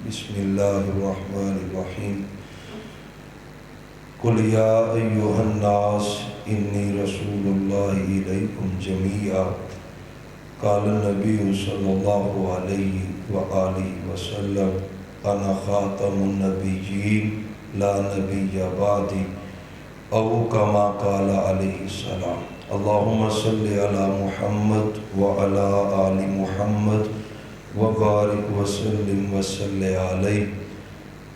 بسم اللہ الرحمن الرحیم قل یا ایہا الناس انی رسول اللہ الیکم جمیعا قال النبی صلی اللہ علیہ وآلہ وسلم انا خاتم النبیین لا نبی بعدی او کما قال علیہ السلام اللہم صلی علی محمد وعلی آل محمد وبارک وسلم وصلی علیہ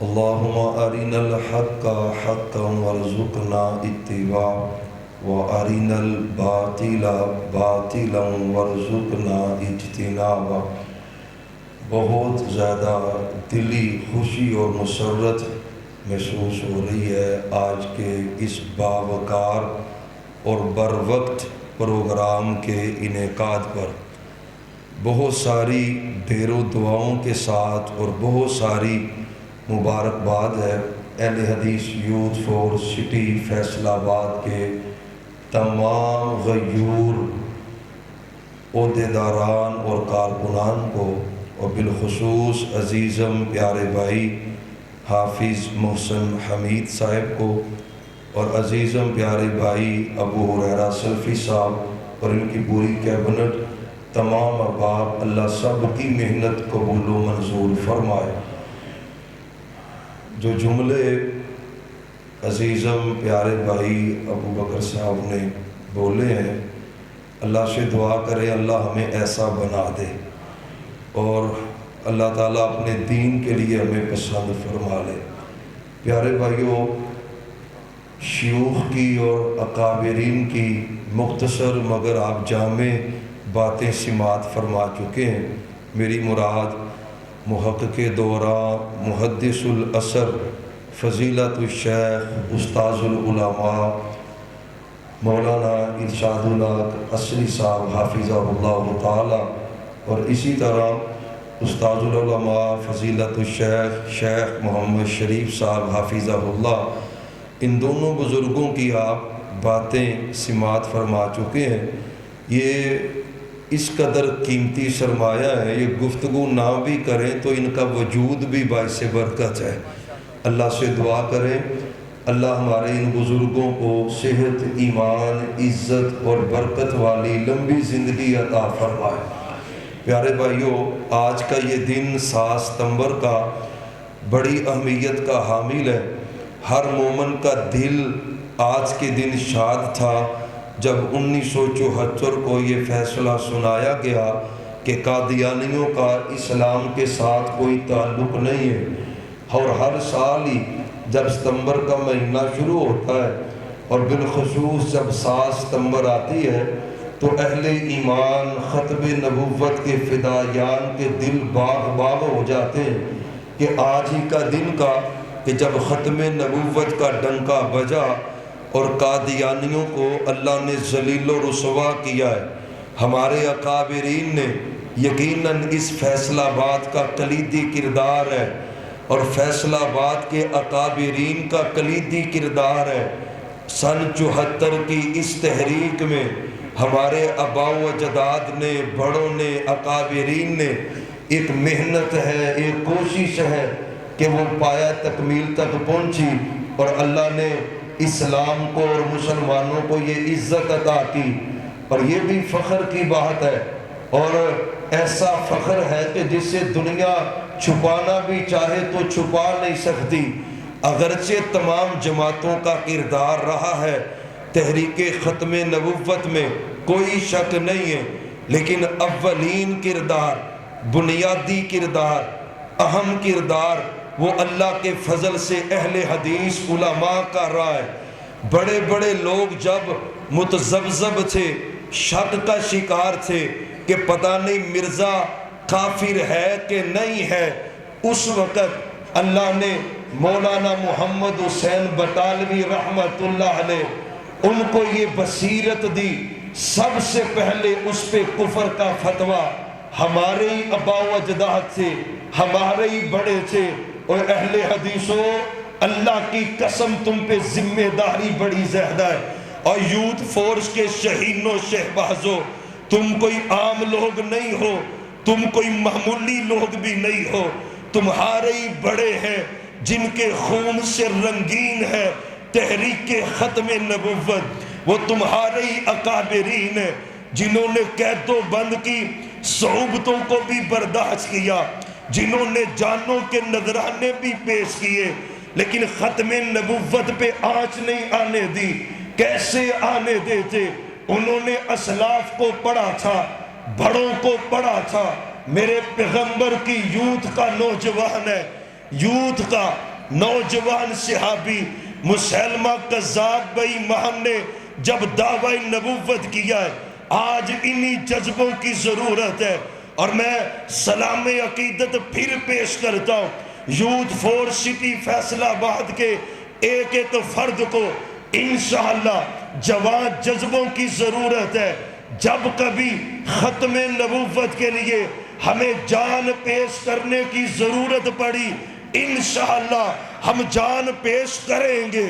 اللہم ارنا الحق حقا وارزقنا اتباعہ وارنا الباطل باطلا وارزقنا اجتنابہ۔ بہت زیادہ دلی خوشی اور مسرت محسوس ہو رہی ہے آج کے اس باوقار اور بروقت پروگرام کے انعقاد پر۔ بہت ساری ڈھیر و دعاؤں کے ساتھ اور بہت ساری مبارکباد ہے اہل حدیث یوتھ فورس سٹی فیصل آباد کے تمام غیور عہدیداران اور کارکنان کو، اور بالخصوص عزیزم پیارے بھائی حافظ محسن حمید صاحب کو، اور عزیزم پیارے بھائی ابو ہریرہ سلفی صاحب اور ان کی پوری کیبنٹ، تمام احباب، اللہ سب کی محنت قبول و منظور فرمائے۔ جو جملے عزیزم پیارے بھائی ابو بکر صاحب نے بولے ہیں، اللہ سے دعا کرے اللہ ہمیں ایسا بنا دے، اور اللہ تعالیٰ اپنے دین کے لیے ہمیں پسند فرما لے۔ پیارے بھائیوں، شیوخ کی اور اکابرین کی مختصر مگر آپ جامع باتیں سماعت فرما چکے ہیں۔ میری مراد محقق دوران محدث العصر فضیلت الشیخ استاذ العلماء مولانا ارشاد الحق عصری صاحب حافظہ اللہ تعالی، اور اسی طرح استاذ العلماء فضیلت الشیخ شیخ محمد شریف صاحب حافظہ اللہ، ان دونوں بزرگوں کی آپ باتیں سماعت فرما چکے ہیں۔ یہ اس قدر قیمتی سرمایہ ہے، یہ گفتگو نہ بھی کریں تو ان کا وجود بھی باعث برکت ہے۔ اللہ سے دعا کریں اللہ ہمارے ان بزرگوں کو صحت، ایمان، عزت اور برکت والی لمبی زندگی عطا فرمائے۔ پیارے بھائیوں، آج کا یہ دن 7 ستمبر کا بڑی اہمیت کا حامل ہے۔ ہر مومن کا دل آج کے دن شاد تھا جب 1974 کو یہ فیصلہ سنایا گیا کہ قادیانیوں کا اسلام کے ساتھ کوئی تعلق نہیں ہے، اور ہر سال ہی جب ستمبر کا مہینہ شروع ہوتا ہے اور بالخصوص جب 7 ستمبر آتی ہے تو اہل ایمان ختم نبوت کے فدائیان کے دل باغ باغ ہو جاتے ہیں کہ آج ہی کا دن کا کہ جب ختم نبوت کا ڈنکا بجا اور قادیانیوں کو اللہ نے ذلیل و رسوا کیا ہے۔ ہمارے اکابرین نے یقیناً اس فیصل آباد کا کلیدی کردار ہے، اور فیصل آباد کے اکابرین کا کلیدی کردار ہے۔ سن 74 کی اس تحریک میں ہمارے آباء و اجداد نے، بڑوں نے، اکابرین نے ایک محنت ہے، ایک کوشش ہے کہ وہ پایہ تکمیل تک پہنچی، اور اللہ نے اسلام کو اور مسلمانوں کو یہ عزت عطا کی۔ اور یہ بھی فخر کی بات ہے، اور ایسا فخر ہے کہ جسے دنیا چھپانا بھی چاہے تو چھپا نہیں سکتی۔ اگرچہ تمام جماعتوں کا کردار رہا ہے تحریک ختم نبوت میں، کوئی شک نہیں ہے، لیکن اولین کردار، بنیادی کردار، اہم کردار وہ اللہ کے فضل سے اہل حدیث علماء کا رہا ہے۔ بڑے بڑے لوگ جب متذبذب تھے، شک کا شکار تھے کہ پتہ نہیں مرزا کافر ہے کہ نہیں ہے، اس وقت اللہ نے مولانا محمد حسین بٹالوی رحمت اللہ علیہ ان کو یہ بصیرت دی، سب سے پہلے اس پہ کفر کا فتویٰ ہمارے ہی آباء و اجداد سے، ہمارے ہی بڑے تھے۔ اور اہل حدیثوں، اللہ کی قسم تم پہ ذمہ داری بڑی زیادہ ہے، اور یوتھ فورس کے شہینوں شہبازوں، تم کوئی عام لوگ نہیں ہو، تم کوئی معمولی لوگ بھی نہیں ہو، تمہارے ہی بڑے ہیں جن کے خون سے رنگین ہے تحریک ختم نبوت، وہ تمہارے ہی اکابرین ہیں جنہوں نے قید و بند کی صعوبتوں کو بھی برداشت کیا، جنہوں نے جانوں کے نذرانے بھی پیش کیے، لیکن ختم نبوت پہ آنچ نہیں آنے دی۔ کیسے آنے دیتے؟ انہوں نے اسلاف کو پڑھا تھا، بڑوں کو پڑھا تھا۔ میرے پیغمبر کی یوتھ کا نوجوان ہے، یوتھ کا نوجوان صحابی مسیلمہ کذاب بے ایمان نے جب دعوی نبوت کیا ہے، آج انہی جذبوں کی ضرورت ہے۔ اور میں سلام عقیدت پھر پیش کرتا ہوں یوتھ فور سٹی فیصل آباد کے ایک ایک فرد کو انشاءاللہ جوان جذبوں کی ضرورت ہے۔ جب کبھی ختم نبوت کے لیے ہمیں جان پیش کرنے کی ضرورت پڑی، انشاءاللہ ہم جان پیش کریں گے۔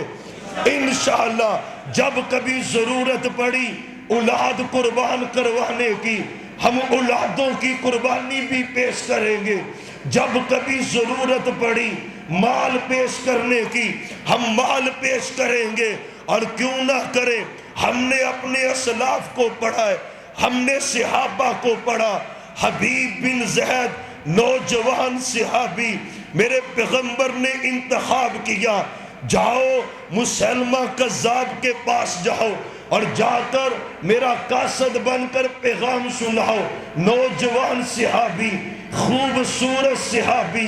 انشاءاللہ جب کبھی ضرورت پڑی اولاد قربان کروانے کی، ہم اولادوں کی قربانی بھی پیش کریں گے۔ جب کبھی ضرورت پڑی مال پیش کرنے کی، ہم مال پیش کریں گے۔ اور کیوں نہ کریں، ہم نے اپنے اسلاف کو پڑھا ہے، ہم نے صحابہ کو پڑھا۔ حبیب بن زید نوجوان صحابی، میرے پیغمبر نے انتخاب کیا، جاؤ مسلمہ کذاب کے پاس جاؤ اور جا کر میرا قاصد بن کر پیغام سناؤ۔ نوجوان صحابی، خوبصورت صحابی،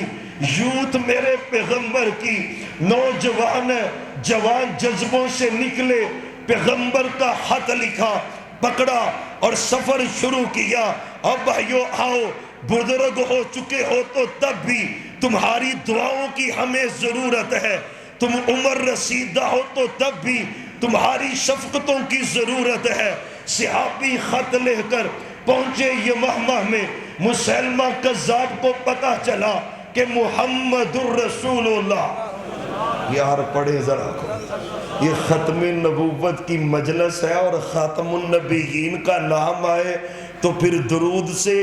یوتھ میرے پیغمبر کی نوجوان ہے، جوان جذبوں سے نکلے، پیغمبر کا خط لکھا، پکڑا اور سفر شروع کیا۔ اب بھائیو آؤ، بزرگ ہو چکے ہو تو تب بھی تمہاری دعاؤں کی ہمیں ضرورت ہے، تم عمر رسیدہ ہو تو تب بھی تمہاری شفقتوں کی ضرورت ہے۔ صحابی خط لے کر پہنچے یمامہ میں، مسیلمہ کذاب کو پتہ چلا کہ محمد الرسول اللہ۔ یار پڑھے ذرا کو، یہ ختم نبوت کی مجلس ہے اور خاتم النبیین کا نام آئے تو پھر درود سے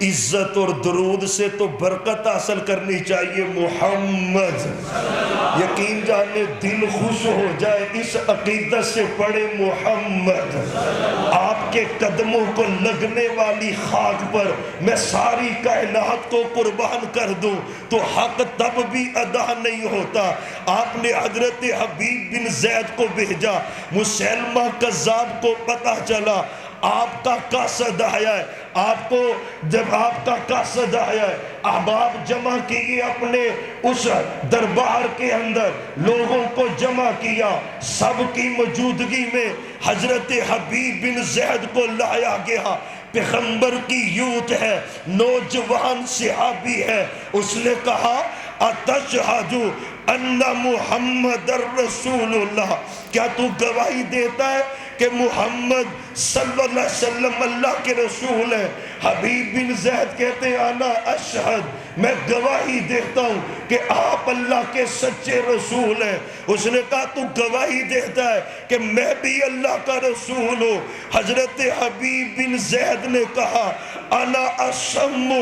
عزت اور درود سے تو برکت حاصل کرنی چاہیے۔ محمد، یقین جانے دل خوش ہو جائے اس عقیدت سے پڑھے محمد۔ آپ کے قدموں کو لگنے والی خاک پر میں ساری کائنات کو قربان کر دوں تو حق تب بھی ادا نہیں ہوتا۔ آپ نے حضرت حبیب بن زید کو بھیجا، مسیلمہ کذاب کو پتہ چلا آپ کا قاصد آیا ہے۔ آپ کو جب آپ کا قاصد آیا ہے، احباب جمع کیے، اپنے اس دربار کے اندر لوگوں کو جمع کیا، سب کی موجودگی میں حضرت حبیب بن زید کو لایا گیا۔ پیغمبر کی یوتھ ہے، نوجوان صحابی ہے، اس نے کہا اتشہد ان محمد الرسول اللہ، کیا تو گواہی دیتا ہے کہ محمد صلی اللہ علیہ وسلم اللہ کے رسول ہیں؟ حبیب بن زید کہتے ہیں انا اشہد، میں گواہی دیتا ہوں کہ آپ اللہ کے سچے رسول ہیں۔ اس نے کہا تو گواہی دیتا ہے کہ میں بھی اللہ کا رسول ہوں؟ حضرت حبیب بن زید نے کہا انا اسم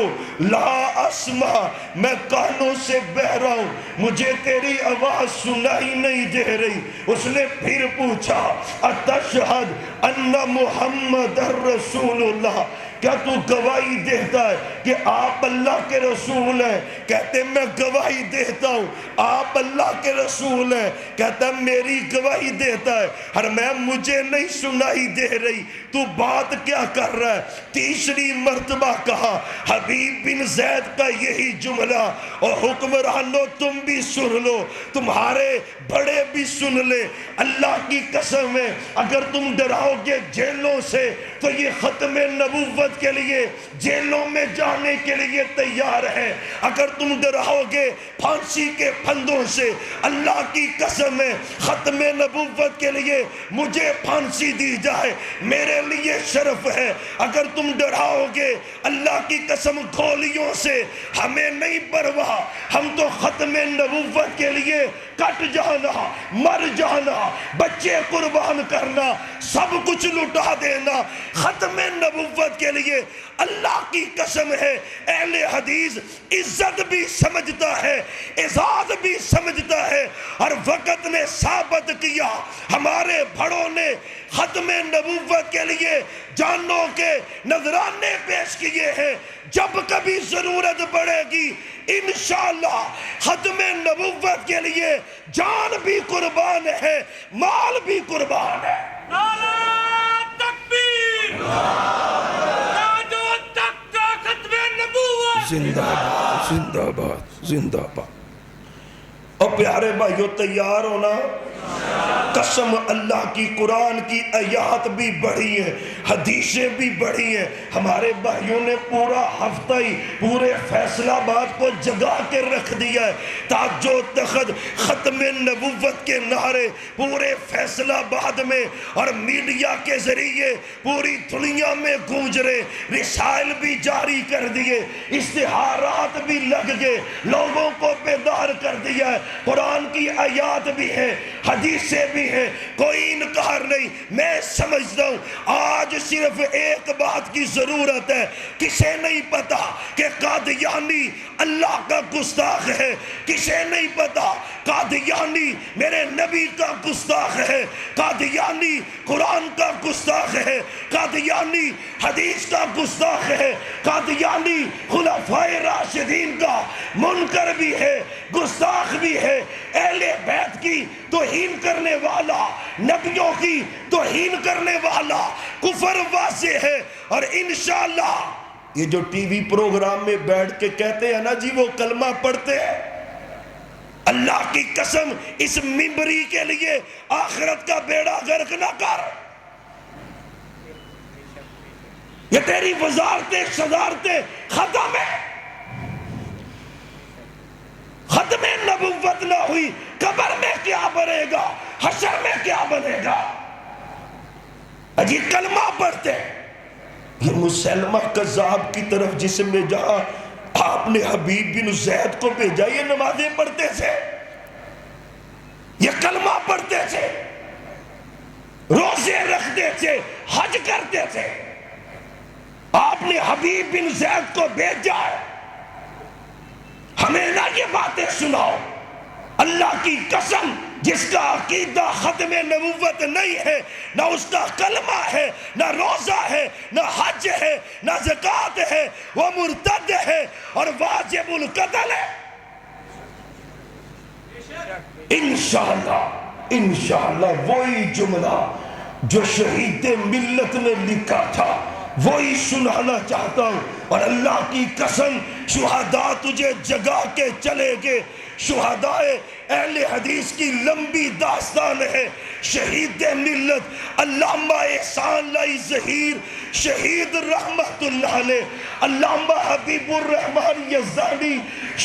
لا اسمع، میں کانوں سے بہرا ہوں، مجھے تیری آواز سنائی نہیں دے رہی۔ اس نے پھر پوچھا اتشہد ان محمد الرسول اللہ، کیا تو گواہی دیتا ہے کہ آپ اللہ کے رسول ہیں؟ کہتے میں گواہی دیتا ہوں آپ اللہ کے رسول ہیں۔ کہتا میری گواہی دیتا ہے، اور میں مجھے نہیں سنائی دے رہی، تو بات کیا کر رہا ہے؟ تیسری مرتبہ کہا حبیب بن زید کا یہی جملہ، اور حکمرانوں تم بھی سن لو، تمہارے بڑے بھی سن لے، اللہ کی قسم ہے اگر تم ڈراؤ گے جیلوں سے تو یہ ختم نبوت کے لیے جیلوں میں جانے کے لیے تیار ہے۔ اگر تم ڈراؤ گے پھانسی کے پھندوں سے، اللہ کی قسم ہے ختم نبوت کے لیے مجھے پھانسی دی جائے میرے لیے شرف ہے۔ اگر تم ڈراؤ گے اللہ کی قسم گولیوں سے، ہمیں نہیں پرواہ، ہم تو ختم نبوت کے لیے کٹ جانا، مر جانا، بچے قربان کرنا، سب کچھ لٹا دینا ختم نبوت کے لیے اللہ کی قسم ہے اہل حدیث عزت بھی سمجھتا ہے، اعزاز بھی سمجھتا ہے، اور وقت نے ثابت کیا، ہمارے بڑوں نے ختم نبوت کے لیے جانوں کے نذرانے پیش کیے ہیں۔ جب کبھی ضرورت پڑے گی انشاءاللہ ختم نبوت کے لیے جان بھی قربان ہے، مال بھی قربان ہے۔ نعرہ تکبیر، تاج و تخت کا ختم نبوت، زندہ باد، زندہ باد، زندہ باد۔ اور پیارے بھائیو تیار ہونا، قسم اللہ کی، قرآن کی آیات بھی بڑھی ہیں، حدیثیں بھی بڑھی ہیں۔ ہمارے بھائیوں نے پورا ہفتہ ہی پورے فیصل آباد کو جگا کے رکھ دیا ہے۔ تاج و تخت، ختم نبوت کے نعرے پورے فیصل آباد میں اور میڈیا کے ذریعے پوری دنیا میں گونج رہے، رسائل بھی جاری کر دیے، اشتہارات بھی لگ گئے، لوگوں کو بیدار کر دیا ہے۔ قرآن کی آیات بھی ہیں، حدیثیں بھی ہیں، کوئی انکار نہیں۔ میں سمجھتا ہوں آج صرف ایک بات کی ضرورت ہے، کسے نہیں پتا کہ قادیانی اللہ کا گستاخ ہے، کسے نہیں پتا قادیانی میرے نبی کا گستاخ ہے، قادیانی قرآن کا گستاخ ہے، قادیانی حدیث کا گستاخ ہے، قادیانی خلفائے راشدین کا منکر بھی ہے، گستاخ بھی ہے، اہل بیت کی توہین کرنے والا، نبیوں کی توہین کرنے والا، کفر واضح ہے۔ اور انشاءاللہ یہ جو ٹی وی پروگرام میں بیٹھ کے کہتے ہیں نا جی وہ کلمہ پڑھتے ہیں، اللہ کی قسم اس ممبری کے لیے آخرت کا بیڑا غرق نہ کر۔ یہ تیری وزارتیں صدارتیں ختم ہے، ختم نبوت نہ ہوئی، قبر میں کیا بنے گا، حشر میں کیا بنے گا؟ اجی کلمہ پڑھتے ہیں۔ یہ مسلمہ کذاب کی طرف جس میں جہاں آپ نے حبیب بن زید کو بھیجا، یہ نمازیں پڑھتے تھے، یہ کلمہ پڑھتے تھے، روزے رکھتے تھے، حج کرتے تھے۔ آپ نے حبیب بن زید کو بھیجا ہے، ہمیں نہ یہ باتیں سناؤ۔ اللہ کی قسم جس کا عقیدہ ختم نبوت نہیں ہے، نہ اس کا کلمہ ہے، نہ روزہ ہے، نہ حج ہے، نہ زکوٰۃ ہے، وہ مرتد ہے اور واجب القتل ہے۔ انشاءاللہ انشاءاللہ وہی جملہ جو شہید ملت نے لکھا تھا وہی سنانا چاہتا ہوں، اور اللہ کی قسم شہداء تجھے جگا کے چلے گے۔ شہداء اہل حدیث کی لمبی داستان ہے۔ شہید ملت علامہ احسان لائی ظہیر شہید رحمت اللہ علیہ، علامہ حبیب الرحمن یزدانی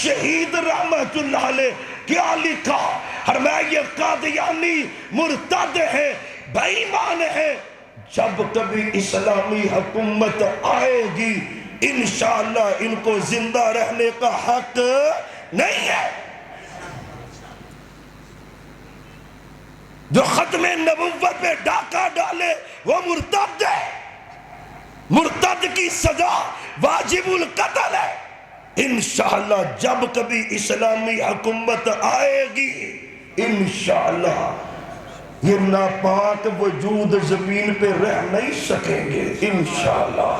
شہید رحمت اللہ علیہ کیا لکھا؟ فرمایا یہ قادیانی مرتد ہے، بے ایمان ہے، جب کبھی اسلامی حکومت آئے گی انشاءاللہ ان کو زندہ رہنے کا حق نہیں ہے۔ جو ختم نبوت پہ ڈاکہ ڈالے وہ مرتد ہے، مرتد کی سزا واجب القتل ہے۔ انشاءاللہ جب کبھی اسلامی حکومت آئے گی انشاءاللہ یہ ناپاک وجود زمین پہ رہ نہیں سکیں گے، انشاءاللہ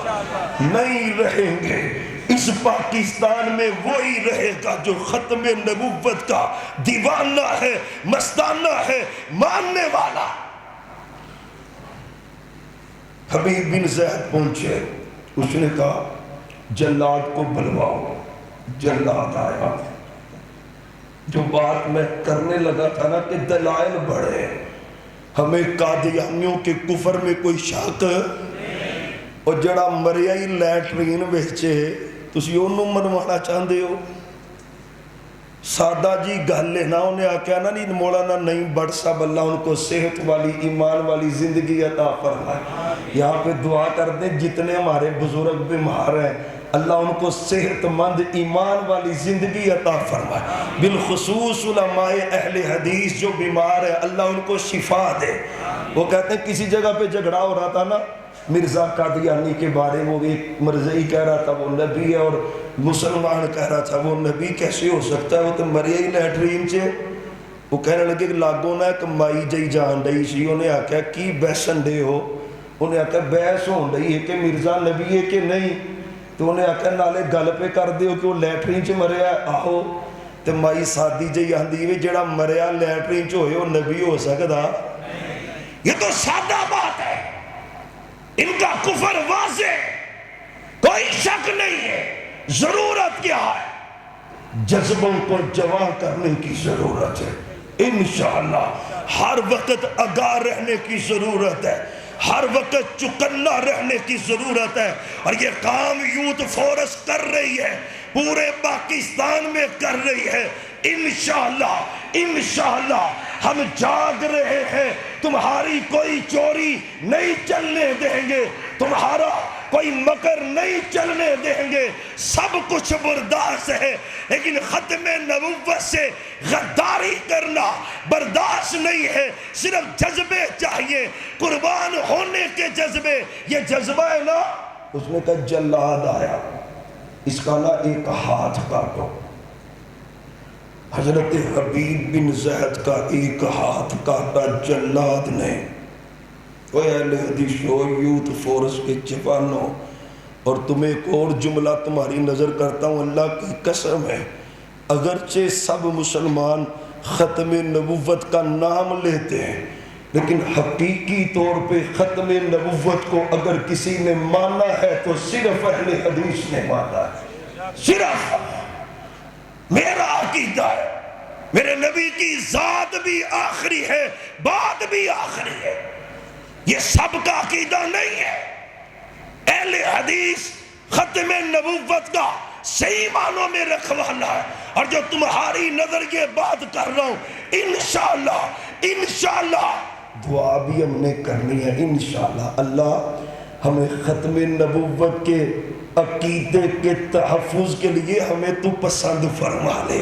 نہیں رہیں گے۔ اس پاکستان میں وہی رہے گا جو ختم نبوت کا دیوانہ ہے، مستانہ ہے، ماننے والا۔ حبیب بن زید پہنچے، اس نے کہا جلاد کو بلواؤ۔ جلاد آیا، جو بات میں کرنے لگا تھا نا کہ دلائل بڑھے، ہمیں قادیانیوں کے کفر میں کوئی شک، اور جڑا مریا ہی لیٹرین ویچے تسی انہوں منوانا چاہندے ہو؟ سادہ جی گل ہے نا، انہیں آکیا نا نہیں مولانا نہیں بڑھ صاحب اللہ ان کو صحت والی ایمان والی زندگی عطا فرمائے۔ یہاں پہ دعا کر دیں جتنے ہمارے بزرگ بیمار ہیں اللہ ان کو صحت مند ایمان والی زندگی عطا فرمائے، بالخصوص علماء اہل حدیث جو بیمار ہے اللہ ان کو شفا دے۔ وہ کہتے ہیں کسی جگہ پہ جھگڑا ہو رہا تھا نا، مرزا قادیانی کے بارے میں وہ ایک مرزائی کہہ رہا تھا وہ نبی ہے اور مسلمان کہہ رہا تھا وہ نبی کیسے ہو سکتا ہے، وہ تو مریا ہی لیٹرین چے۔ وہ کہنے لگے کہ لاگو نہ ایک مائی جائی جان رہی سی، انہیں آکھا کی بیسن دے ہو، انہیں آکھا بیس ہون رہی ہے کہ مرزا نبی ہے کہ نہیں، تو انہیں آکھا نالے گل پہ کر دے ہو کہ وہ لیٹرین چے مریا آہو، تو مائی سادی جائی آندھی وی جڑا مریا لیٹرین چے ہوئے وہ نبی ہو سکتا۔ یہ تو سادہ بات ہے، ان کا کفر واضح، کوئی شک نہیں ہے۔ ضرورت کیا ہے؟ جذبوں کو جوان کرنے کی ضرورت ہے۔ انشاءاللہ ہر وقت آگاہ رہنے کی ضرورت ہے، ہر وقت چکنا رہنے کی ضرورت ہے، اور یہ کام یوتھ فورس کر رہی ہے، پورے پاکستان میں کر رہی ہے۔ انشاءاللہ انشاءاللہ ہم جاگ رہے ہیں، تمہاری کوئی چوری نہیں چلنے دیں گے، تمہارا کوئی مکر نہیں چلنے دیں گے، سب کچھ برداشت ہے، لیکن ختم نبوت سے غداری کرنا برداشت نہیں ہے۔ صرف جذبے چاہیے، قربان ہونے کے جذبے، یہ جذبہ ہے نا۔ اس نے کہا جلاد آیا، اس کا نا ایک ہاتھ کاٹو۔ حضرت حبیب بن زید کا ایک ہاتھ کاٹا جلاد نے۔ وہ اہل حدیث ہو، یوتھ فورس کے جوانوں، اور تمہیں ایک اور جملہ تمہاری نظر کرتا ہوں، اللہ کی قسم ہے، اگرچہ سب مسلمان ختم نبوت کا نام لیتے ہیں، لیکن حقیقی طور پہ ختم نبوت کو اگر کسی نے مانا ہے تو صرف اہل حدیث نے مانا ہے۔ صرف میرا عقیدہ ہے، میرے نبی کی ذات بھی آخری ہے، بات بھی آخری ہے، یہ سب کا عقیدہ نہیں ہے۔ اہل حدیث ختم نبوت کا صحیح معنوں میں رکھوالا ہے، اور جو تمہاری نظر یہ بات کر رہا ہوں، انشاءاللہ انشاءاللہ دعا بھی ہم نے کرنی ہے۔ انشاءاللہ اللہ ہمیں ختم نبوت کے عقیدے کے تحفظ کے لیے ہمیں تو پسند فرما لے،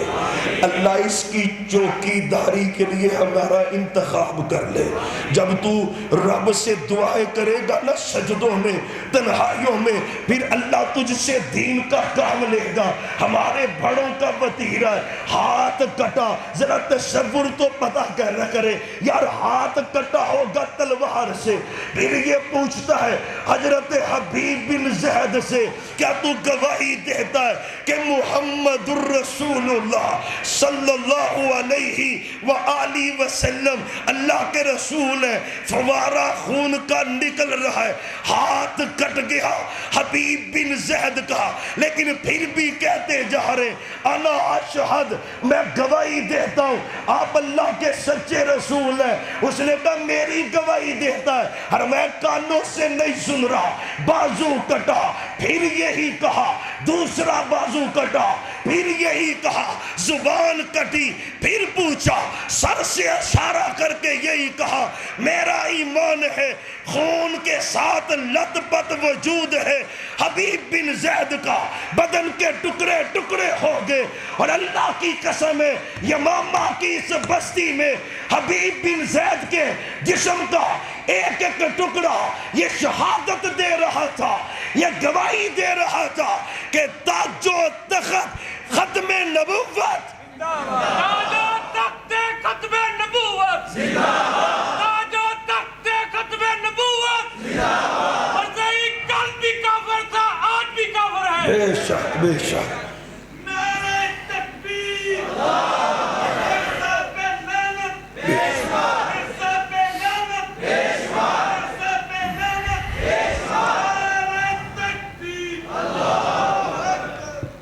اللہ اس کی چوکی داری کے لیے ہمارا انتخاب کر لے۔ جب تو رب سے دعائیں کرے گا نا سجدوں میں، تنہائیوں میں، پھر اللہ تجھ سے دین کا کام لے گا۔ ہمارے بڑوں کا وتیرہ ہے، ہاتھ کٹا، ذرا تصور تو پتہ کہنا کرے یار، ہاتھ کٹا ہوگا تلوار سے، پھر یہ پوچھتا ہے حضرت حبیب بن زید سے، کیا تو گواہی دیتا ہے کہ محمد الرسول اللہ صلی اللہ علیہ وآلہ وسلم اللہ کے رسول ہے؟ فوارہ خون کا نکل رہا ہے، ہاتھ کٹ گیا حبیب بن زید کا، لیکن پھر بھی کہتے جا رہے انا اشہد، میں گواہی دیتا ہوں آپ اللہ کے سچے رسول ہیں۔ اس نے کہا میری گواہی دیتا ہے، اور میں کانوں سے نہیں سن رہا۔ بازو کٹا، پھر یہی کہا، دوسرا بازو کٹا، پھر یہی کہا، زبان کٹی، پھر پوچھا، سر سے اشارہ کر کے یہی کہا میرا ایمان ہے، خون کے ساتھ لت پت وجود ہے۔ حبیب بن زید کا بدن کے ٹکڑے ٹکڑے ہو گئے، اور اللہ کی قسم ہے یمامہ کی اس بستی میں حبیب بن زید کے جسم کا ایک ایک ٹکڑا یہ شہادت دے رہا تھا، یہ گواہی دے رہا تھا کہ تاج و تخت ختم نبوت، تاج و تخت ختم نبوت، تاج و تخت ختم نبوت، مرزائی کل بھی کافر تھا، آج بھی کافر ہے۔ بے شک بے شک۔ نعرہ تکبیر، عرصہ پہ لعنت، عرصہ پہ لعنت، عرصہ پہ لعنت، نعرہ تکبیر۔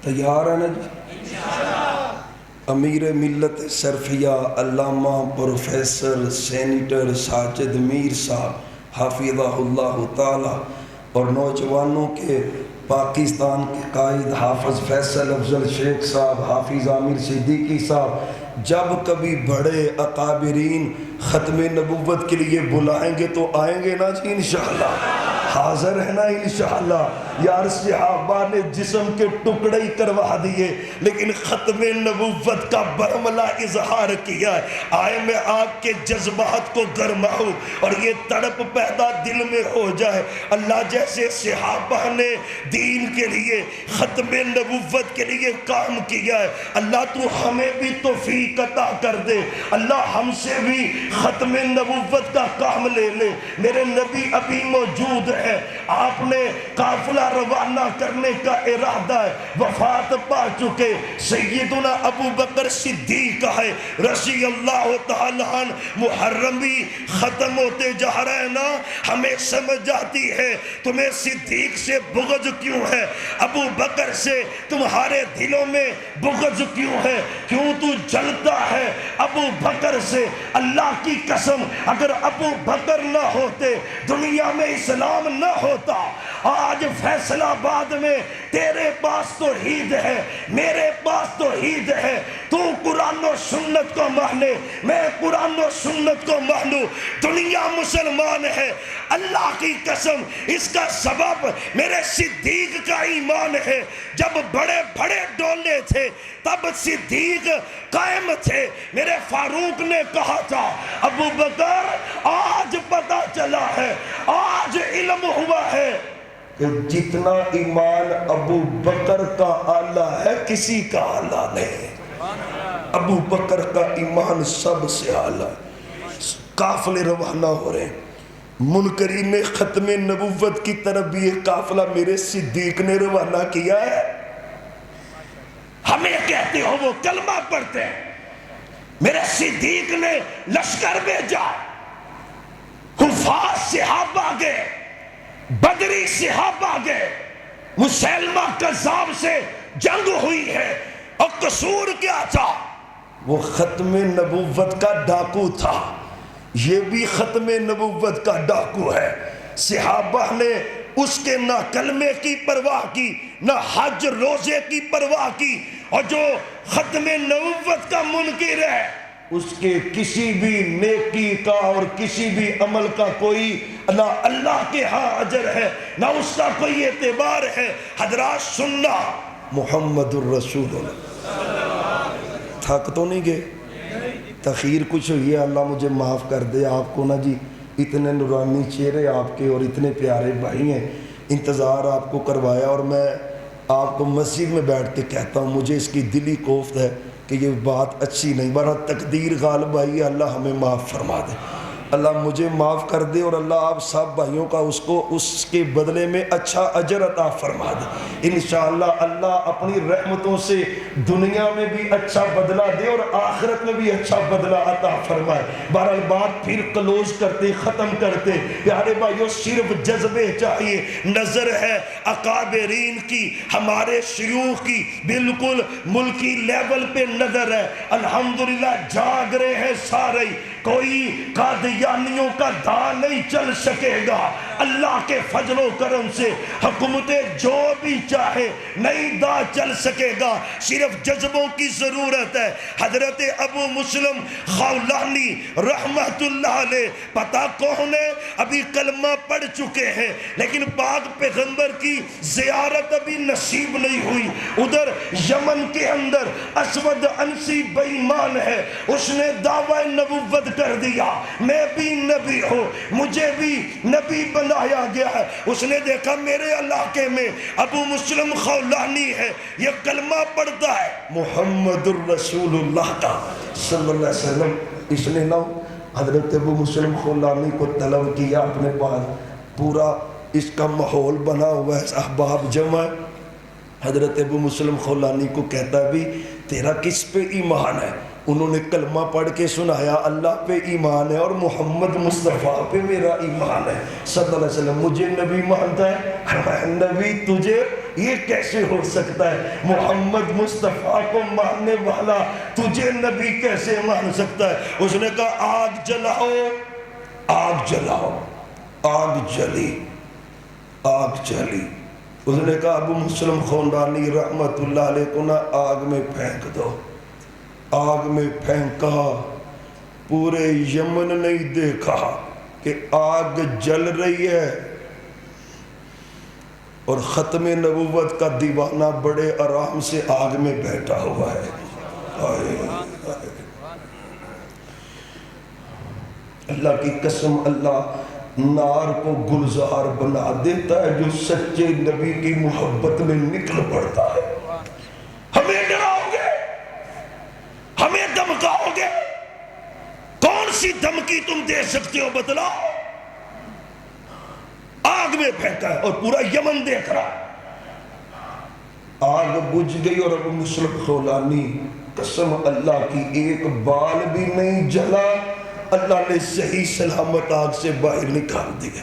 تیار ہے نا جی؟ امیر ملت سرفیہ علامہ پروفیسر سینیٹر ساجد میر صاحب حافظہ اللہ تعالی، اور نوجوانوں کے پاکستان کے قائد حافظ فیصل افضل شیخ صاحب، حافظ عامر صدیقی صاحب، جب کبھی بڑے اکابرین ختم نبوت کے لیے بلائیں گے تو آئیں گے نا جی انشاءاللہ۔ حاضر ہے نا انشاءاللہ؟ یار صحابہ نے جسم کے ٹکڑے ہی کروا دیے لیکن ختم نبوت کا برملا اظہار کیا ہے۔ آئے میں آگ کے جذبات کو گرماؤں اور یہ تڑپ پیدا دل میں ہو جائے، اللہ جیسے صحابہ نے دین کے لیے ختم نبوت کے لیے کام کیا ہے، اللہ تو ہمیں بھی توفیق عطا کر دے، اللہ ہم سے بھی ختم نبوت کا کام لے لے۔ میرے نبی ابھی موجود ہے، آپ نے قافلہ روانہ کرنے کا ارادہ ہے، وفات پا چکے سیدنا ابو بکر صدیق ہے رضی اللہ تعالیٰ عنہ۔ محرمی ختم ہوتے جا رہے نا، ہمیں سمجھ آتی ہے تمہیں صدیق سے بغض کیوں ہے، ابو بکر سے تمہارے دلوں میں بغض کیوں ہے، کیوں تو جلتا ہے ابو بکر سے؟ اللہ کی قسم اگر ابو بکر نہ ہوتے دنیا میں اسلام نہ ہوتا۔ آج فیصل آباد میں تیرے پاس توحید ہے، میرے پاس توحید ہے، تو قرآن و سنت کو مانے، میں قرآن و سنت کو مانوں، دنیا مسلمان ہے۔ اللہ کی قسم اس کا سبب میرے صدیق کا ایمان ہے۔ جب بڑے بڑے ڈولے تھے تب صدیق قائم تھے۔ میرے فاروق نے کہا تھا ابو بکر آج پتہ چلا ہے، آج علم ہوا ہے کہ جتنا ایمان ابو بکر کا اعلیٰ ہے کسی کا اعلیٰ نہیں۔ ابو بکر کا ایمان سب سے اعلیٰ۔ قافلے روانہ ہو رہے ہیں، منکرین ختم نبوت کی طرف بھی یہ قافلہ میرے صدیق نے روانہ کیا ہے۔ ہمیں کہتے ہو وہ کلمہ پڑھتے ہیں، میرے صدیق نے لشکر بھیجا، حفاظ صحابہ گئے، بدری صحابہ گئے، مسلمہ کذاب سے جنگ ہوئی ہے، اور قصور کیا تھا؟ وہ ختم نبوت کا ڈاکو تھا، یہ بھی ختم نبوت کا ڈاکو ہے۔ صحابہ نے اس کے نہ کلمے کی پرواہ کی، نہ حج روزے کی پرواہ کی، اور جو ختم نبوت کا منکر ہے اس کے کسی بھی نیکی کا اور کسی بھی عمل کا کوئی نہ اللہ کے ہاں اجر ہے، نہ اس کا کوئی اعتبار ہے۔ حضرات سننا، محمد الرسول اللہ۔ تھک تو نہیں گئے؟ تخیر کچھ ہوئی ہے، اللہ مجھے معاف کر دے۔ آپ کو نا جی اتنے نورانی چہرے آپ کے اور اتنے پیارے بھائی ہیں، انتظار آپ کو کروایا، اور میں آپ کو مسجد میں بیٹھ کے کہتا ہوں مجھے اس کی دلی کوفت ہے کہ یہ بات اچھی نہیں، بڑا تقدیر غالب آئی ہے، اللہ ہمیں معاف فرما دے، اللہ مجھے معاف کر دے، اور اللہ آپ سب بھائیوں کا اس کے بدلے میں اچھا اجر عطا فرما دے انشاءاللہ۔ اللہ اپنی رحمتوں سے دنیا میں بھی اچھا بدلہ دے اور آخرت میں بھی اچھا بدلہ عطا فرمائے۔ بہرحال بات پھر کلوز کرتے، ختم کرتے، پیارے بھائیوں صرف جذبے چاہیے، نظر ہے اکابرین کی، ہمارے شیوخ کی، بالکل ملکی لیول پہ نظر ہے، الحمدللہ جاگ رہے ہیں سارے، کوئی قادیانیوں کا دھا نہیں چل سکے گا۔ اللہ کے فضل و کرم سے حکومتیں جو بھی چاہے نہیں دا چل سکے گا، صرف جذبوں کی ضرورت ہے۔ حضرت ابو مسلم خولانی رحمت اللہ علیہ، پتہ کون ہے؟ ابھی کلمہ پڑھ چکے ہیں لیکن پاک پیغمبر کی زیارت ابھی نصیب نہیں ہوئی۔ ادھر یمن کے اندر اسود انسی بے ایمان ہے، اس نے دعوی نبوت کر دیا، میں بھی نبی ہوں، مجھے بھی نبی بنایا گیا ہے۔ اس نے دیکھا میرے علاقے میں ابو مسلم خولانی ہے، یہ کلمہ پڑھتا ہے محمد الرسول اللہ کا صلی اللہ علیہ وسلم۔ اس نے نا حضرت ابو مسلم خولانی کو طلب کیا اپنے پاس، پورا اس کا ماحول بنا ہوا ہے، احباب جمع۔ حضرت ابو مسلم خولانی کو کہتا ہے بھی تیرا کس پہ ایمان ہے؟ انہوں نے کلمہ پڑھ کے سنایا، اللہ پہ ایمان ہے اور محمد مصطفیٰ پہ میرا ایمان ہے صلی اللہ علیہ وسلم۔ مجھے نبی مانتا ہے؟ نبی تجھے یہ کیسے ہو سکتا ہے؟ محمد مصطفیٰ کو ماننے والا تجھے نبی کیسے مان سکتا ہے؟ اس نے کہا آگ جلاؤ، آگ جلاؤ، آگ جلی، آگ جلی۔ اس نے کہا ابو مسلم خولانی رحمت اللہ علیہ کو نا آگ میں پھینک دو۔ آگ میں پھینکا، پورے یمن نہیں دیکھا کہ آگ جل رہی ہے، اور ختم نبوت کا دیوانہ بڑے آرام سے آگ میں بیٹھا ہوا ہے. اللہ کی قسم، اللہ نار کو گلزار بنا دیتا ہے جو سچے نبی کی محبت میں نکل پڑتا ہے. ہمیں ڈراؤ گے، ہمیں دھمکاؤ گے، کون سی دھمکی تم دے سکتے ہو بتلاؤ؟ آگ میں پھینکا ہے اور پورا یمن دیکھ رہا ہے. آگ بجھ گئی اور ابو مسلم خولانی قسم اللہ کی ایک بال بھی نہیں جلا. اللہ نے صحیح سلامت آگ سے باہر نکال دیا.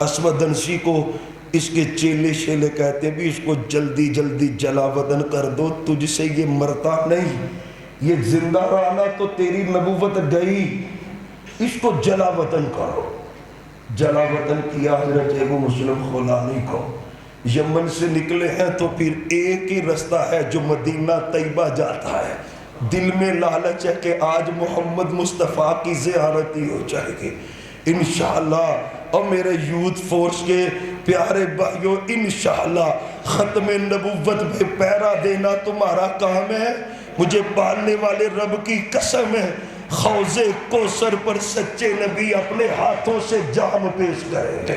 اسود انسی کو اس کے چیلے شیلے کہتے ہیں بھی اس کو جلدی جلدی جلا وطن کر دو، تجھ سے یہ مرتا نہیں، یہ زندہ رہنا تو تیری نبوت گئی، اس کو جلا وطن کرو. جلا وطن کیا حضرت ابو مسلم خولانی کو. یمن سے نکلے ہیں تو پھر ایک ہی رستہ ہے جو مدینہ طیبہ جاتا ہے. دل میں لالچ ہے کہ آج محمد مصطفیٰ کی زیارت ہی ہو جائے گی انشاءاللہ. اور میرے یوتھ فورس کے پیارے بھائیوں، انشاءاللہ ختم نبوت میں پیرا دینا تمہارا کام ہے. مجھے پالنے والے رب کی قسم ہے، حوض کوثر پر سچے نبی اپنے ہاتھوں سے جام پیش کریں گے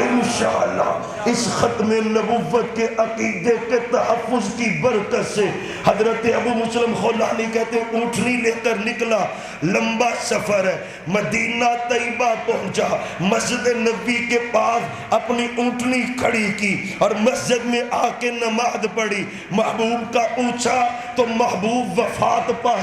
انشاءاللہ. اس ختم نبوت کے عقیدے کے تحفظ کی برکت سے حضرت ابو مسلم خولانی کہتے ہیں اونٹنی لے کر نکلا، لمبا سفر ہے، مدینہ طیبہ پہنچا، مسجد نبی کے پاس اپنی اونٹنی کھڑی کی اور مسجد میں آ کے نماز پڑھی. محبوب کا پوچھا تو محبوب وفات پا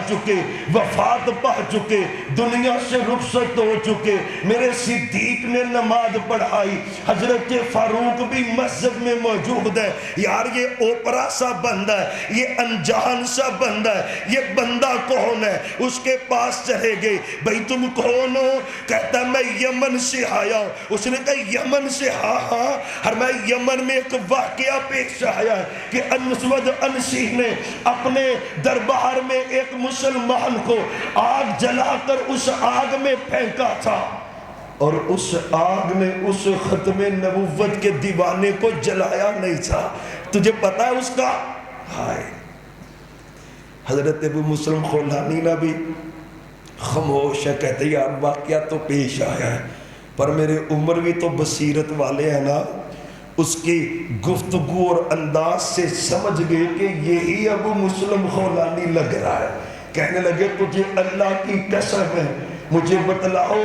چکے، دنیا سے رخصت ہو چکے. میرے صدیق نے نماز پڑھائی، حضرت فاروق بھی مسجد میں موجود ہے. یار یہ اوپرا سا بندہ ہے، یہ انجان سا بندہ ہے، یہ بندہ کون ہے؟ اس کے پاس چلے گئے. بھئی تم کون ہو؟ کہتا میں یمن سے آیا ہوں. اس نے کہا یمن سے؟ ہاں. اور میں یمن میں ایک واقعہ پیش آیا ہے کہ اسود انسی نے اپنے دربار میں ایک مسلمان کو آگ جلا کر اس آگ میں پھینکا تھا اور اس آگ نے اس ختم نبوت کے دیوانے کو جلایا نہیں تھا. تجھے پتا ہے اس کا؟ ہائے. حضرت ابو مسلم خولانی نہ بھی خاموش ہے، کہتے ہیں یار واقعہ تو پیش آیا ہے پر میرے عمر بھی تو بصیرت والے ہیں نا. اس کی گفتگو اور انداز سے سمجھ گئے کہ یہی ابو مسلم خولانی لگ رہا ہے. کہنے لگے تجھے اللہ کی قسم ہے مجھے بتلاؤ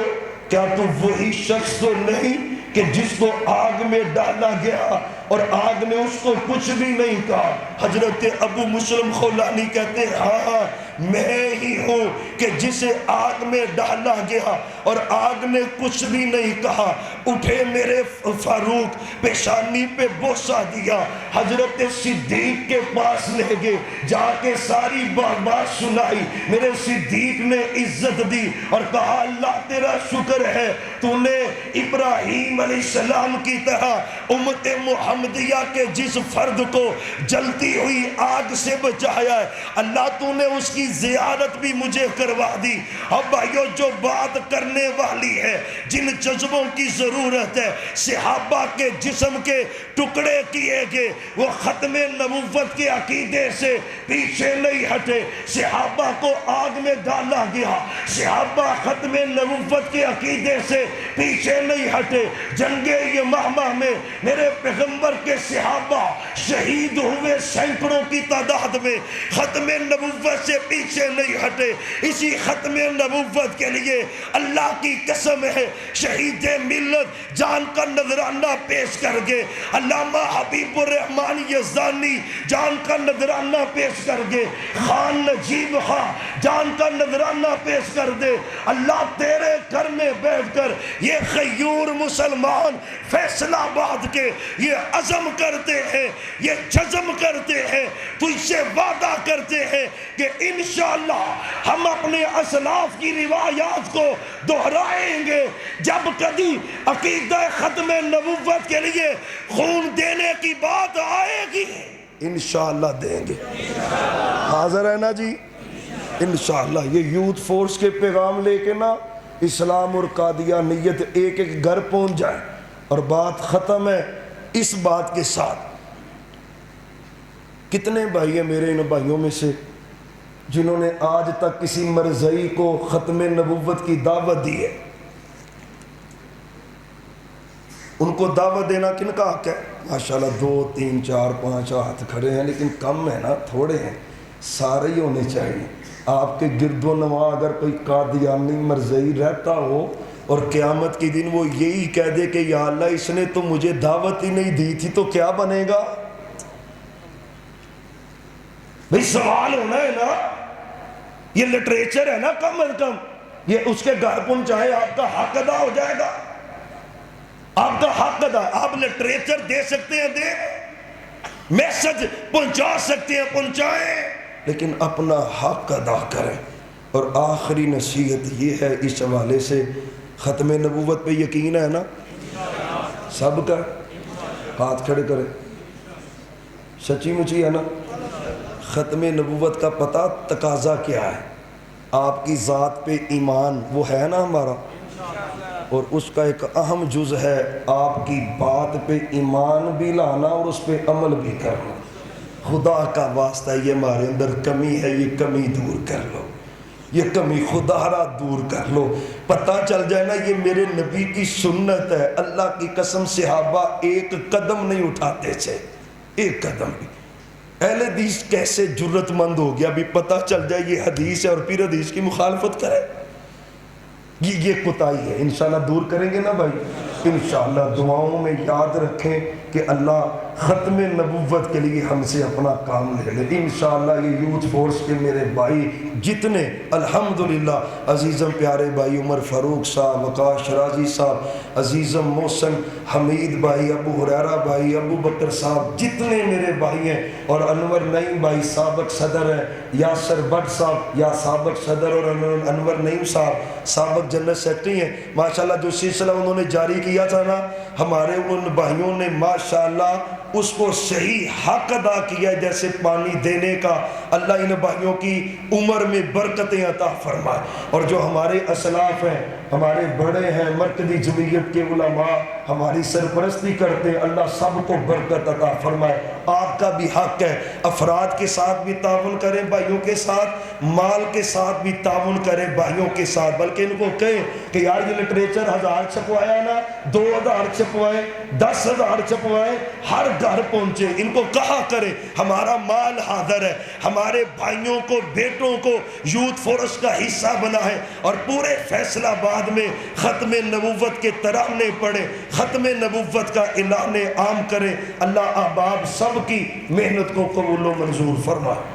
کیا تو وہی شخص تو نہیں کہ جس کو آگ میں ڈالا گیا اور آگ نے اس کو کچھ بھی نہیں کہا؟ حضرت ابو مسلم خولانی کہتے ہیں ہاں میں ہی ہوں کہ جسے آگ میں ڈالا گیا اور آگ نے کچھ بھی نہیں کہا. اٹھے میرے فاروق، پیشانی پہ بوسہ دیا، حضرت صدیق کے پاس لے گئے، جا کے ساری بات سنائی. میرے صدیق نے عزت دی اور کہا اللہ تیرا شکر ہے تو نے ابراہیم علیہ السلام کی طرح امت محمدیہ کے جس فرد کو جلتی ہوئی آگ سے بچایا ہے، اللہ تو نے اس کی زیارت بھی مجھے کروا دی. اب بھائیو جو بات کرنے والی ہے، جن جذبوں کی ضرورت ہے، صحابہ کے جسم کے ٹکڑے کیے گئے، وہ ختم نبوت کے عقیدے سے پیچھے نہیں ہٹے. صحابہ کو آگ میں ڈالا گیا، صحابہ ختم نبوت کے عقیدے سے پیچھے نہیں ہٹے. جنگ یمامہ میں میرے پیغمبر کے صحابہ شہید ہوئے سینکڑوں کی تعداد میں، ختم نبوت سے پیچھے نہیں ہٹے. اسی ختم نبوت کے لیے اللہ کی قسم ہے شہید ملت جان کا نذرانہ پیش کر گئے. علامہ حبیب الرحمن یزدانی جان کا نذرانہ پیش کر گئے. خان نجیب خان جان کا نذرانہ پیش کر دے. اللہ تیرے گھر میں بیٹھ کر یہ غیور مسلمان فیصلہ آباد کے یہ عزم کرتے ہیں، یہ جزم کرتے ہیں، تجھ سے وعدہ کرتے ہیں کہ انشاءاللہ ہم اپنے اسلاف کی روایات کو دہرائیں گے. جب کبھی عقیدہ ختم نبوت کے لیے خون دینے کی بات آئے گی انشاءاللہ دیں گے. حاضر ہے نا جی؟ انشاءاللہ. یہ یوتھ فورس کے پیغام لے کے نا اسلام اور قادیانیت ایک ایک گھر پہنچ جائے اور بات ختم ہے. اس بات کے ساتھ کتنے بھائی ہیں میرے ان بھائیوں میں سے جنہوں نے آج تک کسی مرزئی کو ختم نبوت کی دعوت دی ہے؟ ان کو دعوت دینا کن کا حق ہے؟ ماشاءاللہ 2 3 4 5 ہاتھ کھڑے ہیں، لیکن کم ہے نا، تھوڑے ہیں، سارے ہی ہونے چاہیے۔ آپ کے گرد و نواح اگر کوئی قادیانی مرزئی رہتا ہو اور قیامت کے دن وہ یہی کہہ دے کہ یا اللہ اس نے تو مجھے دعوت ہی نہیں دی تھی، تو کیا بنے گا؟ بھئی سوال ہونا ہے نا، یہ لٹریچر ہے نا، کم از کم یہ اس کے گھر پہنچائے، آپ کا حق ادا ہو جائے گا، آپ کا حق ادا۔ آپ لٹریچر دے سکتے ہیں دیں، میسج پہنچا سکتے ہیں پہنچائیں، لیکن اپنا حق ادا کریں۔ اور آخری نصیحت یہ ہے اس حوالے سے، ختم نبوت پہ یقین ہے نا سب کا؟ ہاتھ کھڑے کریں، سچی مچی ہے نا؟ ختم نبوت کا پتہ تقاضا کیا ہے؟ آپ کی ذات پہ ایمان وہ ہے نا ہمارا، اور اس کا ایک اہم جز ہے آپ کی بات پہ ایمان بھی لانا اور اس پہ عمل بھی کرنا۔ خدا کا واسطہ یہ ہمارے اندر کمی ہے، یہ کمی دور کر لو، یہ کمی خدا را دور کر لو۔ پتہ چل جائے نا یہ میرے نبی کی سنت ہے، اللہ کی قسم صحابہ ایک قدم نہیں اٹھاتے تھے، ایک قدم بھی۔ اہل حدیث کیسے جرت مند ہو گیا، بھی پتہ چل جائے یہ حدیث ہے اور پھر حدیث کی مخالفت کرے؟ یہ کوتاہی ہے، انشاءاللہ دور کریں گے نا بھائی، انشاءاللہ۔ دعاؤں میں یاد رکھیں کہ اللہ ختم نبوت کے لیے ہم سے اپنا کام لے لے انشاءاللہ۔ یہ یوتھ فورس کے میرے بھائی جتنے الحمدللہ، عزیزم پیارے بھائی عمر فاروق صاحب، وقاش رازی صاحب، عزیزم محسن حمید بھائی، ابو ہریرہ بھائی، ابو بکر صاحب، جتنے میرے بھائی ہیں، اور انور نعیم بھائی سابق صدر ہیں، یاسر بٹ صاحب یا سابق صدر، اور انور نعیم صاحب سابق جنرل سیکرٹری ہیں، ماشاءاللہ۔ جو سلسلہ انہوں نے جاری کیا تھا نا، ہمارے ان بھائیوں نے ماشاءاللہ اس کو صحیح حق ادا کیا ہے، جیسے پانی دینے کا۔ اللہ ان بھائیوں کی عمر میں برکتیں عطا فرمائے، اور جو ہمارے اسلاف ہیں، ہمارے بڑے ہیں، مرکزی جمعیت کے علماء ہماری سرپرستی کرتے ہیں، اللہ سب کو برکت عطا فرمائے۔ آپ کا بھی حق ہے، افراد کے ساتھ بھی تعاون کریں، بھائیوں کے ساتھ، مال کے ساتھ بھی تعاون کریں بھائیوں کے ساتھ، بلکہ ان کو کہیں کہ یار یہ لٹریچر 1000 چھپوایا نا، 2000 چھپوائیں، 10,000 چھپوائیں، ہر گھر پہنچے، ان کو کہا کریں ہمارا مال حاضر ہے، ہمارے بھائیوں کو، بیٹوں کو یوتھ فورس کا حصہ بنا ہے، اور پورے فیصلہ آباد میں ختم نبوت کے ترانے پڑھیں، ختم نبوت کا اعلان عام کریں۔ اللہ احباب سب کی محنت کو قبول و منظور فرمائے۔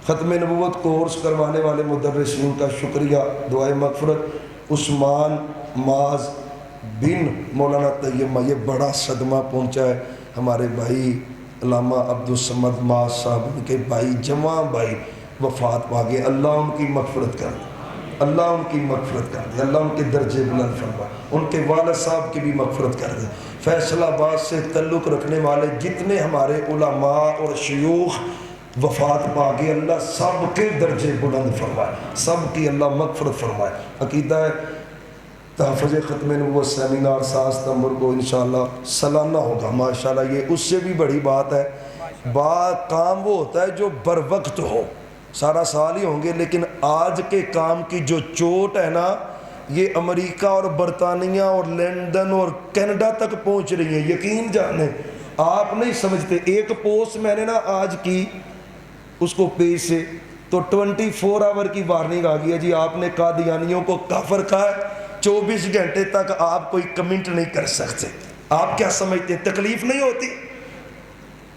ختم نبوت کورس کروانے والے مدرسین کا شکریہ، دعائے مغفرت عثمان معاذ بن مولانا طیبہ، یہ بڑا صدمہ پہنچا ہے ہمارے بھائی علامہ عبدالصمد معاذ صاحب، ان کے بھائی جمع بھائی وفات پا گئے، اللہ ان کی مغفرت کر دے، اللہ ان کی مغفرت کر دے، اللہ ان کے درجے بلند فرمائے، ان کے والد صاحب کی بھی مغفرت کر دے۔ فیصل آباد سے تعلق رکھنے والے جتنے ہمارے علماء اور شیوخ وفات پا گئے، اللہ سب کے درجے بلند فرمائے، سب کی اللہ مغفرت فرمائے۔ عقیدہ تحفظ ختم نبوت سیمینار 7 ستمبر کو انشاءاللہ سالانہ ہوگا، ماشاءاللہ۔ یہ اس سے بھی بڑی بات ہے، کام وہ ہوتا ہے جو بر وقت ہو، سارا سال ہی ہوں گے، لیکن آج کے کام کی جو چوٹ ہے نا، یہ امریکہ اور برطانیہ اور لندن اور کینیڈا تک پہنچ رہی ہے، یقین جانیں، آپ نہیں سمجھتے۔ ایک پوسٹ میں نے نا آج کی اس کو پیج سے، تو 24 آور کی وارننگ آ گئی ہے جی، آپ نے قادیانیوں کو کافر کہا ہے، 24 گھنٹے تک آپ کوئی کمنٹ نہیں کر سکتے۔ آپ کیا سمجھتے، تکلیف نہیں ہوتی؟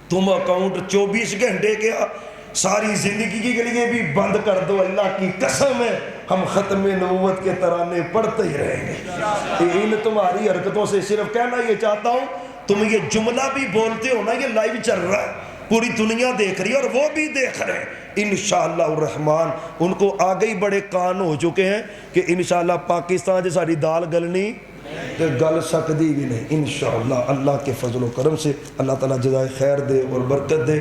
تم اکاؤنٹ 24 گھنٹے کے ساری زندگی کے لیے بھی بند کر دو، اللہ کی قسم ہے ہم ختم نبوت کے ترانے پڑھتے ہی رہیں گے۔ ان تمہاری حرکتوں سے صرف کہنا یہ چاہتا ہوں، تم یہ جملہ بھی بولتے ہو نا، یہ لائیو چل رہا ہے، پوری دنیا دیکھ رہی ہے اور وہ بھی دیکھ رہے ہیں۔ انشاءاللہ الرحمن ان کو آگے ہی بڑے کان ہو چکے ہیں کہ انشاءاللہ پاکستان جی ساری دال گلنی تے گل سکتی بھی نہیں، انشاءاللہ اللہ کے فضل و کرم سے اللہ تعالیٰ جزائے خیر دے اور برکت دے،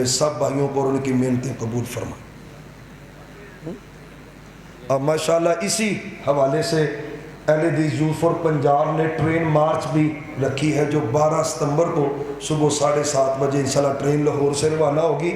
سب بھائیوں کو اور ان کی محنتیں قبول فرمائے۔ اب ماشاءاللہ اسی حوالے سے اہل حدیث یوتھ فار پنجاب نے ٹرین مارچ بھی رکھی ہے جو 12 ستمبر کو صبح 7:30 بجے انشاءاللہ ٹرین لاہور سے روانہ ہوگی۔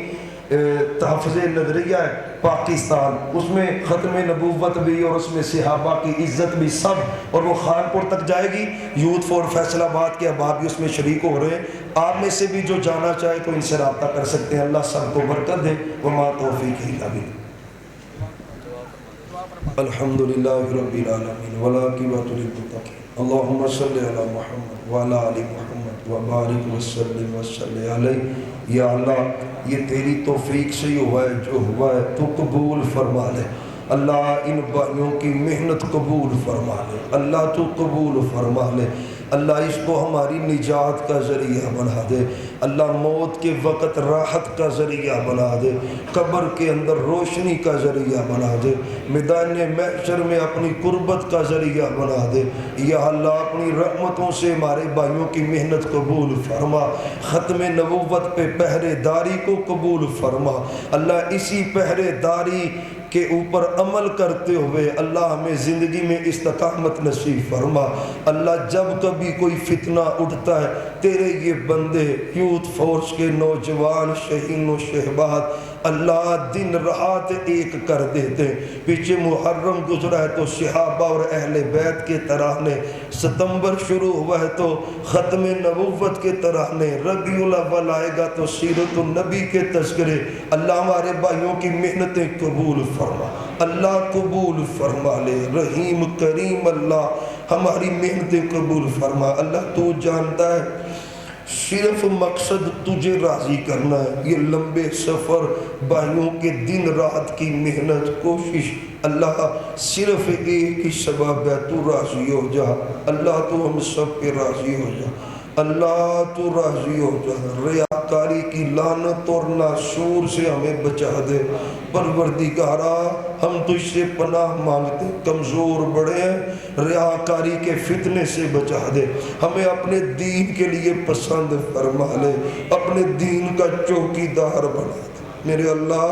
تحفظ نظریہ ہے پاکستان، اس میں ختم نبوت بھی اور اس میں صحابہ کی عزت بھی سب، اور وہ خانپور تک جائے گی۔ یوتھ فار فیصل آباد کے احباب بھی اس میں شریک ہو رہے ہیں۔ آپ میں سے بھی جو جانا چاہے تو ان سے رابطہ کر سکتے ہیں۔ اللہ سب کو برکت دے۔ وما توفیق الا باللہ۔ الحمدللہ رب العالمین والعاقبۃ للمتقین۔ اللہم صلی علی محمد وعلی آل محمد وبارک وسلم وصلی علیہ۔ یا اللہ یہ تیری توفیق سے ہی ہوا ہے جو ہوا ہے، تو قبول فرما لے۔ اللہ ان بھائیوں کی محنت قبول فرما لے، اللہ تو قبول فرما لے۔ اللہ اس کو ہماری نجات کا ذریعہ بنا دے، اللہ موت کے وقت راحت کا ذریعہ بنا دے، قبر کے اندر روشنی کا ذریعہ بنا دے، میدان محشر میں اپنی قربت کا ذریعہ بنا دے۔ یا اللہ اپنی رحمتوں سے ہمارے بھائیوں کی محنت قبول فرما، ختم نبوت پہ پہرے داری کو قبول فرما۔ اللہ اسی پہرے داری کے اوپر عمل کرتے ہوئے اللہ ہمیں زندگی میں استقامت نصیب فرما۔ اللہ جب کبھی کوئی فتنہ اٹھتا ہے، تیرے یہ بندے یوتھ فورس کے نوجوان شہین و شہباد اللہ دن رات ایک کر دیتے ہیں۔ پیچھے محرم گزرا ہے تو صحابہ اور اہل بیت کے ترانے، ستمبر شروع ہوا ہے تو ختم نبوت کے ترانے، ربیع الاول آئے گا تو سیرت النبی کے تذکرے۔ اللہ ہمارے بھائیوں کی محنتیں قبول فرما، اللہ قبول فرما لے۔ رحیم کریم اللہ ہماری محنتیں قبول فرما۔ اللہ تو جانتا ہے صرف مقصد تجھے راضی کرنا ہے۔ یہ لمبے سفر بھائیوں کے دن رات کی محنت کوشش، اللہ صرف ایک ہی سبب ہے، تو راضی ہو جا۔ اللہ تو ہم سب پہ راضی ہو جا، اللہ تو راضی ہو جا۔ ریاکاری کی لعنت اور ناسور سے ہمیں بچا دے۔ پروردگارا ہم تجھ سے پناہ مانگتے، کمزور بڑے ہیں، ریاکاری کے فتنے سے بچا دے۔ ہمیں اپنے دین کے لیے پسند فرما لے، اپنے دین کا چوکیدار بنا دے۔ میرے اللہ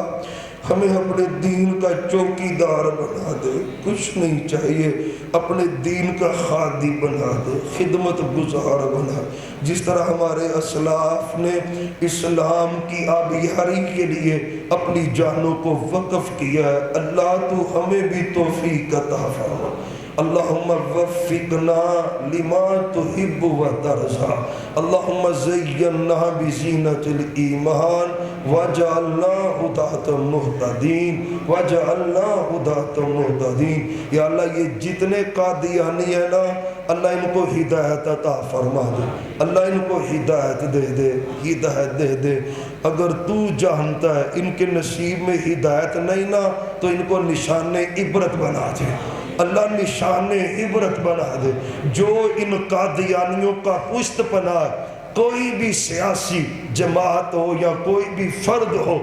ہمیں اپنے دین کا چوکیدار بنا دے، کچھ نہیں چاہیے، اپنے دین کا خادی بنا دے، خدمت گزار بنا۔ جس طرح ہمارے اسلاف نے اسلام کی آبیاری کے لیے اپنی جانوں کو وقف کیا ہے، اللہ تو ہمیں بھی توفیق عطا فرما۔ اللہم وفقنا لما تحب و ترضا، اللہم زیننا بزینت الایمان وجعلنا ہداۃ مہتدین، وجعلنا ہداۃ مہتدین۔ یا اللہ یہ جتنے قادیانی ہیں نا، اللہ ان کو ہدایت عطا فرما دے، اللہ ان کو ہدایت دے دے، ہدایت دے دے۔ اگر تو جانتا ہے ان کے نصیب میں ہدایت نہیں نا تو ان کو نشان عبرت بنا دے، اللہ نشان عبرت بنا دے۔ جو ان قادیانیوں کا پشت پناہ، کوئی بھی سیاسی جماعت ہو یا کوئی بھی فرد ہو،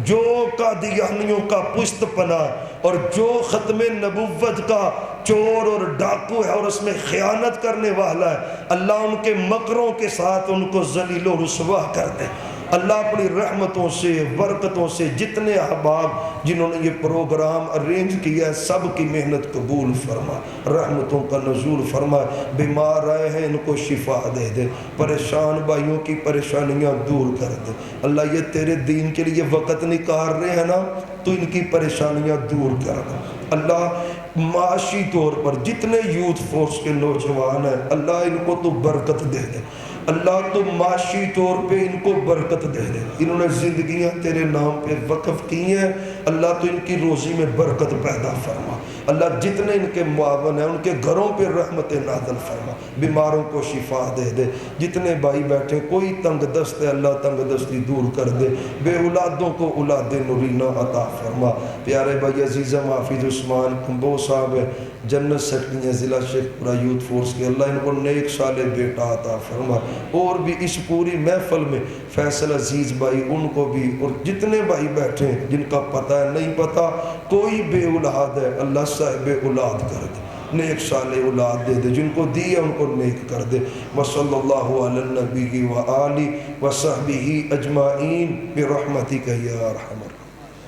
جو قادیانیوں کا پشت پناہ اور جو ختم نبوت کا چور اور ڈاکو ہے اور اس میں خیانت کرنے والا ہے، اللہ ان کے مکروں کے ساتھ ان کو ذلیل و رسوا کر دے۔ اللہ اپنی رحمتوں سے برکتوں سے جتنے احباب جنہوں نے یہ پروگرام ارینج کیا ہے سب کی محنت قبول فرما، رحمتوں کا نزول فرما۔ بیمار آئے ہیں ان کو شفا دے دے، پریشان بھائیوں کی پریشانیاں دور کر دے۔ اللہ یہ تیرے دین کے لیے وقت نکال رہے ہیں نا تو ان کی پریشانیاں دور کر دے۔ اللہ معاشی طور پر جتنے یوتھ فورس کے نوجوان ہیں اللہ ان کو تو برکت دے دے، اللہ تو معاشی طور پہ ان کو برکت دے دے۔ انہوں نے زندگیاں تیرے نام پہ وقف کی ہیں، اللہ تو ان کی روزی میں برکت پیدا فرما۔ اللہ جتنے ان کے معاون ہیں ان کے گھروں پہ رحمت نازل فرما، بیماروں کو شفا دے دے۔ جتنے بھائی بیٹھے کوئی تنگ دست ہے اللہ تنگ دستی دور کر دے، بے اولادوں کو اولاد نورینہ عطا فرما۔ پیارے بھائی عزیز حافظ عثمان کمبو صاحب ہے، جنت سیکرٹری ہیں ضلع شیخ پورہ یوتھ فورس کے، اللہ ان کو نیک صالح بیٹا عطا فرما۔ اور بھی اس پوری محفل میں فیصل عزیز بھائی ان کو بھی، اور جتنے بھائی بیٹھے ہیں جن کا پتہ ہے نہیں پتہ، کوئی بے اولاد ہے اللہ صاحب اولاد کر دے، نیک صالح اولاد دے دے، جن کو دی ہے ان کو نیک کر دے۔ وصلی اللہ علی النبی و آلہ و صحبہ اجمعین برحمتک یا ارحم الراحمین۔